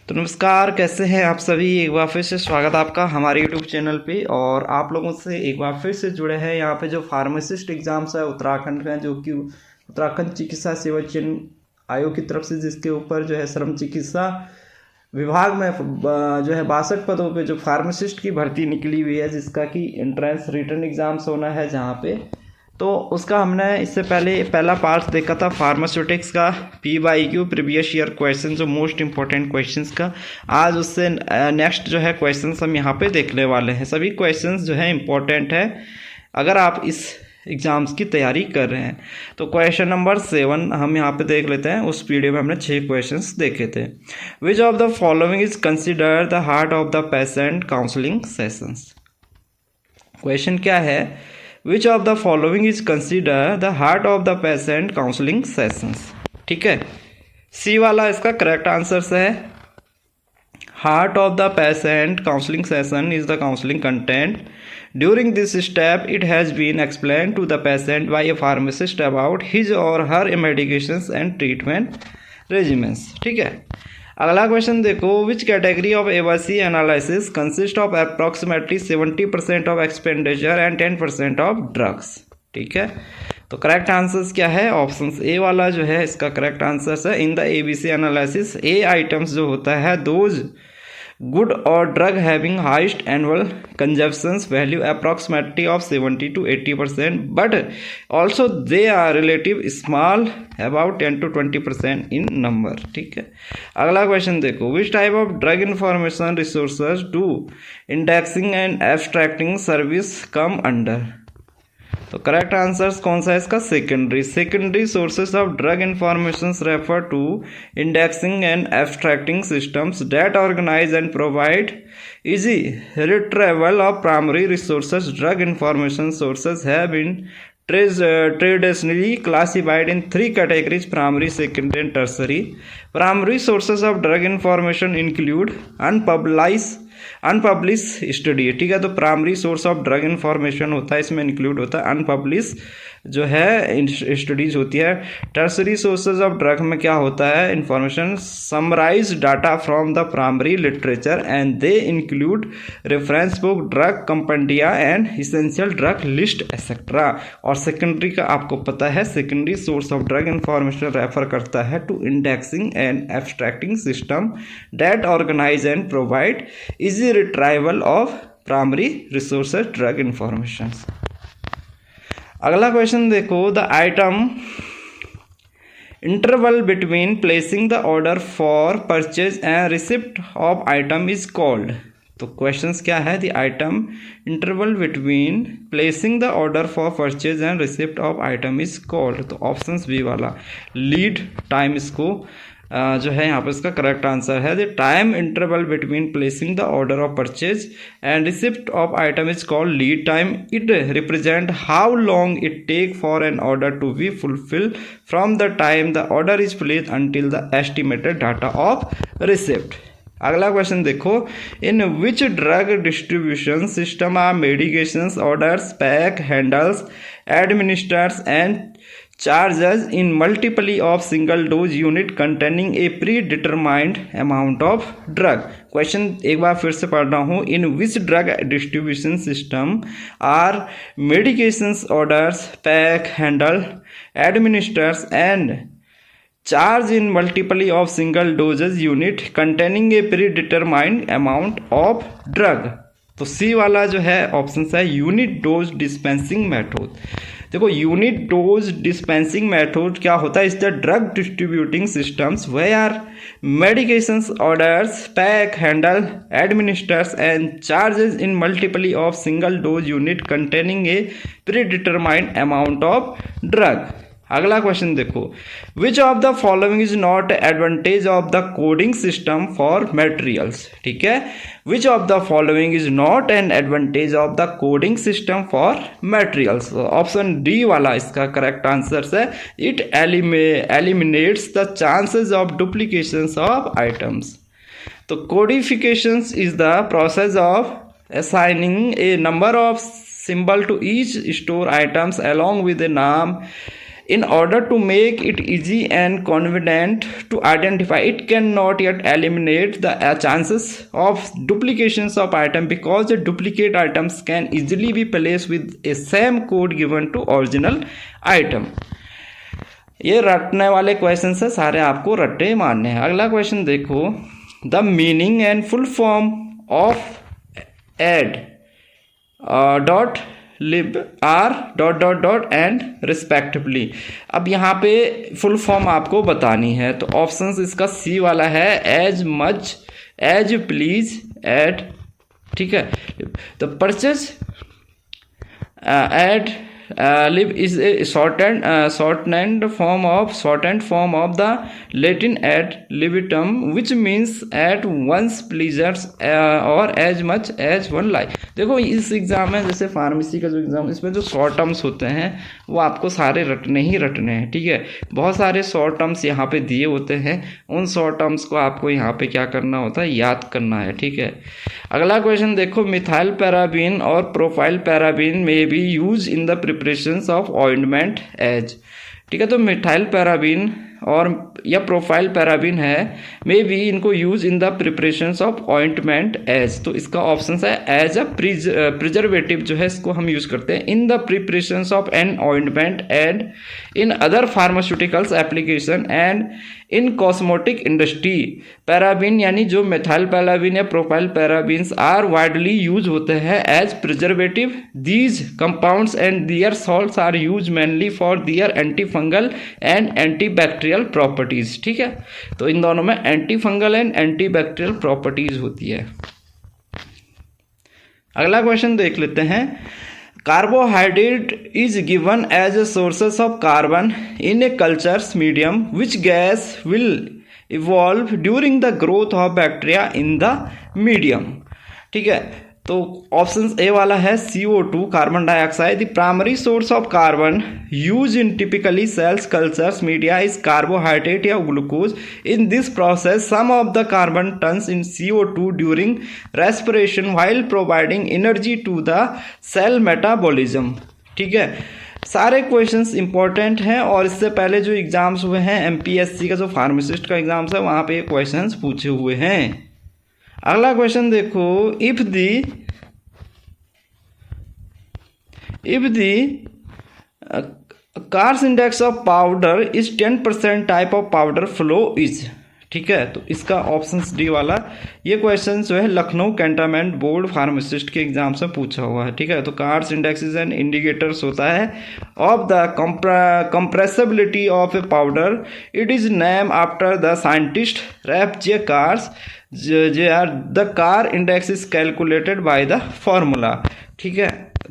तो नमस्कार, कैसे हैं आप सभी। एक बार फिर से स्वागत है आपका हमारे यूट्यूब चैनल पे। और आप लोगों से एक बार फिर से जुड़े हैं यहाँ पे जो फार्मासिस्ट एग्ज़ाम्स है उत्तराखंड का, जो कि उत्तराखंड चिकित्सा सेवा चयन आयोग की तरफ से, जिसके ऊपर जो है श्रम चिकित्सा विभाग में जो है 62 पदों पे जो फार्मासिस्ट की भर्ती निकली हुई है, जिसका कि एंट्रेंस रिटर्न एग्ज़ाम्स होना है जहाँ पे। तो उसका हमने इससे पहले पहला पार्ट देखा था फार्मास्यूटिक्स का PYQ प्रीवियस ईयर क्वेश्चन, जो मोस्ट इंपॉर्टेंट क्वेश्चंस का। आज उससे नेक्स्ट जो है क्वेश्चंस हम यहाँ पे देखने वाले हैं। सभी क्वेश्चंस जो है इंपॉर्टेंट है अगर आप इस एग्ज़ाम्स की तैयारी कर रहे हैं। तो क्वेश्चन नंबर 7 हम यहाँ पे देख लेते हैं। उस वीडियो में हमने 6 क्वेश्चंस देखे थे। विच of the following is consider the heart of the patient counselling sessions. Question क्या है, which of the following is consider the heart of the patient counselling sessions. ठीक है, सी वाला इसका करेक्ट आंसर है। Heart of the patient counselling session is the counselling content. During this step, it has been explained to the patient by a pharmacist about his or her medications and treatment regimens. ठीक है, अगला question देखो, which category of ABC analysis consist of approximately 70% of expenditure and 10% of drugs. ठीक है, तो correct answers क्या है, option a वाला जो है इसका करेक्ट आंसर है। In the ABC analysis A items जो होता है those good or drug having highest annual consumptions value approximately of 70 to 80%, but also they are relative small about 10 to 20% in number. ठीक है, अगला क्वेश्चन देखो, which type of drug information resources do indexing and abstracting service come under। तो correct answers कौन सा है इसका, secondary sources of drug information refer to indexing and abstracting systems that organize and provide easy retrieval of primary resources. Drug information sources have been traditionally classified in 3 categories: primary, secondary and tertiary. Primary sources of drug information include unpublish study. ठीक है, तो primary source of drug information होता है, इसमें include होता है unpublish जो है स्टडीज होती है। टर्सरी सोर्सेज ऑफ ड्रग में क्या होता है, information summarize data from the primary literature and they include reference book, drug compendia and essential drug list etcetera. और सेकेंडरी का आपको पता है, secondary source of drug information refer करता है to indexing and abstracting system that organize and provide easy retrieval of primary resources drug information. अगला question देखो, the item interval between placing the order for purchase and receipt of item is called. तो questions क्या है, the item interval between placing the order for purchase and receipt of item is called. तो option B वाला lead time इसको जो है यहाँ पर इसका करेक्ट आंसर है। The time interval between placing the order of purchase and receipt of item is called lead time. It represent how long it take for an order to be fulfil from the time the order is placed until the estimated data of receipt. अगला question देखो, in which drug distribution system are medications orders pack handles administers and charges in multiply of single dose unit containing a predetermined amount of drug। Question एक बार फिर से पढ़ रहा हूँ, in which drug distribution system are medications orders pack handle administers and charge in multiply of single doses unit containing a predetermined amount of drug. तो c वाला जो है ऑप्शन है यूनिट डोज डिस्पेंसिंग मेथड। देखो, unit dose dispensing method क्या होता है, is the drug distributing systems where medications orders pack handle administers and charges in multiply of single dose unit containing a predetermined amount of drug. अगला question देखो, which of the following is not advantage of the coding system for materials. ठीक है, which of the following is not an advantage of the coding system for materials. Option d वाला इसका correct answer है। It eliminates the chances of duplications of items. तो codifications is the process of assigning a number of symbol to each store items along with a name In order to make it easy and convenient to identify, it cannot yet eliminate the chances of duplications of item because the duplicate items can easily be placed with a same code given to original item. ये रटने वाले question है, सारे आपको रट्टे मारने हैं। अगला question देखो, the meaning and full form of ad dot lib are dot dot dot and respectively. अब यहाँ पे फुल फॉर्म आपको बतानी है, तो ऑप्शंस इसका सी वाला है, as much as you please ad, ठीक है। तो purchase ad lib is a shortened form of the Latin ad libitum, which means at one's pleasures or as much as one like। देखो इस exam में, जैसे pharmacy का जो exam, इसमें जो शॉर्ट टर्म्स होते हैं वो आपको सारे रटने ही रटने हैं, ठीक है। बहुत सारे शॉर्ट टर्म्स यहाँ पे दिए होते हैं, उन शॉर्ट टर्म्स को आपको यहाँ पे क्या करना होता है, याद करना है, ठीक है। अगला क्वेश्चन देखो, मिथाइल पैराबीन और प्रोफाइल पैराबीन में be use in the preparations of ointment as, ठीक है। तो मिथाइल पैराबीन और या प्रोफाइल पैराबीन है, मे बी इनको use in the preparations of ointment as, तो इसका ऑप्शन है एज अ प्रिजर्वेटिव, जो है इसको हम यूज करते हैं in the preparations of an ointment and in other pharmaceuticals application and in cosmetic industry. Paraben यानी जो मिथाइल पैराबीन या propyl parabens are widely use होते हैं as preservative. These compounds and their salts are use mainly for their antifungal and antibacterial properties, ठीक है। तो इन दोनों में antifungal and antibacterial properties होती है। अगला क्वेश्चन देख लेते हैं, carbohydrate is given as a sources of carbon in a culture medium, which gas will evolve during the growth of bacteria in the medium, ठीक है। तो option a वाला है CO2 carbon dioxide. The primary source of carbon use in typically cells cultures media is carbohydrate या glucose. In this process some of the carbon turns in CO2 during respiration while providing energy to the cell metabolism, ठीक है। सारे questions important हैं और इससे पहले जो exams हुए हैं MPSC का जो फार्मासिस्ट का एग्जाम्स है वहाँ पे ये क्वेश्चंस पूछे हुए हैं। अगला क्वेश्चन देखो, if the cars index of powder is 10% type of powder flow is, ठीक है। तो इसका ऑप्शन डी वाला ये क्वेश्चन जो है लखनऊ कैंटोनमेंट बोर्ड फार्मासिस्ट के एग्जाम से पूछा हुआ है, ठीक है। तो Carr's index is an indicators होता है of the compressibility of a powder. It is name after the scientist Ralph J Carr's. The Carr index is calculated by the formula, ठीक है।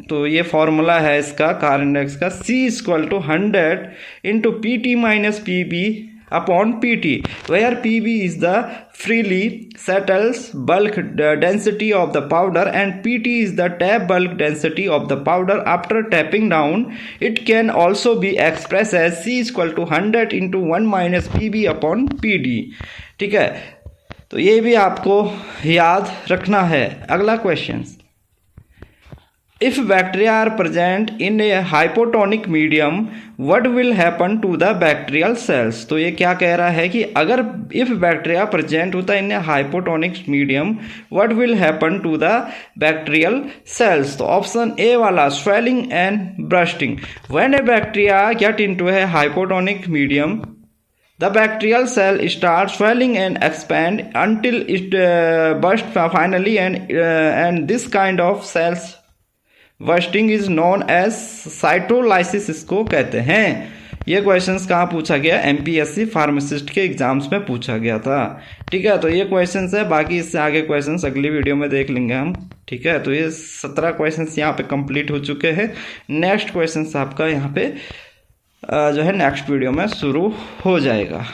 तो ये फॉर्मूला है इसका कार इंडेक्स का, C = 100 × PT - PB upon PT, where PB is the freely settles bulk density of the powder and PT is the tap bulk density of the powder after tapping down. It can also be expressed as C = 100 × 1 - PB upon PD, ठीक है। तो ये भी आपको याद रखना है। अगला question, if bacteria are present in a hypotonic medium what will happen to the bacterial cells. तो ये क्या कह रहा है कि अगर इफ बैक्टीरिया प्रेजेंट होता है in a hypotonic medium what will happen to the bacterial cells. तो ऑप्शन ए वाला swelling and bursting. When a bacteria get into a hypotonic medium the bacterial cell starts swelling and expand until it bursts finally, and this kind of cells bursting is known as cytolysis, इसको कहते हैं। ये questions कहाँ पूछा गया, MPSC pharmacist के exams में पूछा गया था, ठीक है। तो ये क्वेश्चंस है, बाकी इससे आगे क्वेश्चंस अगली वीडियो में देख लेंगे हम, ठीक है। तो ये 17 क्वेश्चंस यहाँ पे कंप्लीट हो चुके हैं। नेक्स्ट क्वेश्चंस आपका यहाँ पे जो है नेक्स्ट वीडियो में शुरू हो जाएगा।